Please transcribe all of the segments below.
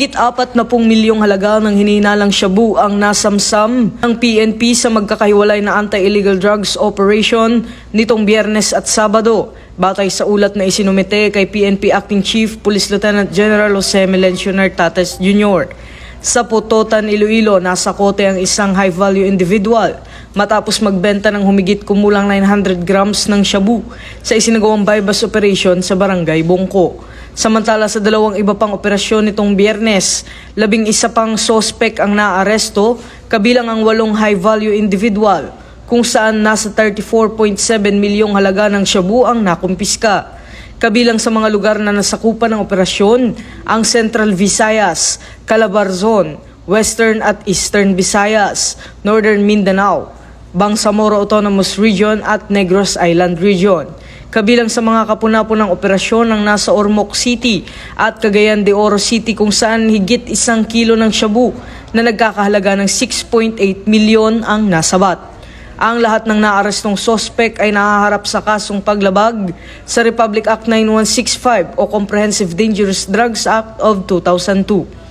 Mahigit 40 milyong halaga ng hinihinalang shabu ang nasamsam ng PNP sa magkakahiwalay na anti-illegal drugs operation nitong Biyernes at Sabado. Batay sa ulat na isinumite kay PNP Acting Chief Police Lieutenant General Jose Melencio Nartates Jr. Sa Putotan, Iloilo, nasa kote ang isang high-value individual matapos magbenta ng humigit kumulang 900 grams ng shabu sa isinagawang bypass operation sa Barangay Bongko. Samantala sa dalawang iba pang operasyon nitong Biyernes, 11 pang sospek ang naaresto, kabilang ang 8 high-value individual, kung saan nasa 34.7 milyong halaga ng shabu ang nakumpiska. Kabilang sa mga lugar na nasakupan ng operasyon, ang Central Visayas, Calabarzon, Western at Eastern Visayas, Northern Mindanao, Bangsamoro Autonomous Region at Negros Island Region. Kabilang sa mga kapuna-punang operasyon ng nasa Ormoc City at Cagayan de Oro City kung saan higit 1 kilo ng shabu na nagkakahalaga ng 6.8 milyon ang nasabat. Ang lahat ng naarestong sospek ay nahaharap sa kasong paglabag sa Republic Act 9165 o Comprehensive Dangerous Drugs Act of 2002.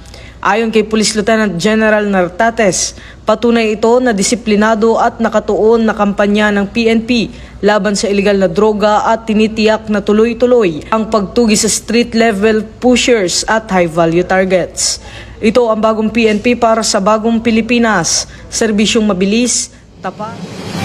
Ayon kay Police Lieutenant General Nartates, patunay ito na disiplinado at nakatuon na kampanya ng PNP laban sa iligal na droga at tinitiyak na tuloy-tuloy ang pagtugi sa street-level pushers at high-value targets. Ito ang bagong PNP para sa bagong Pilipinas, serbisyong mabilis, tapat.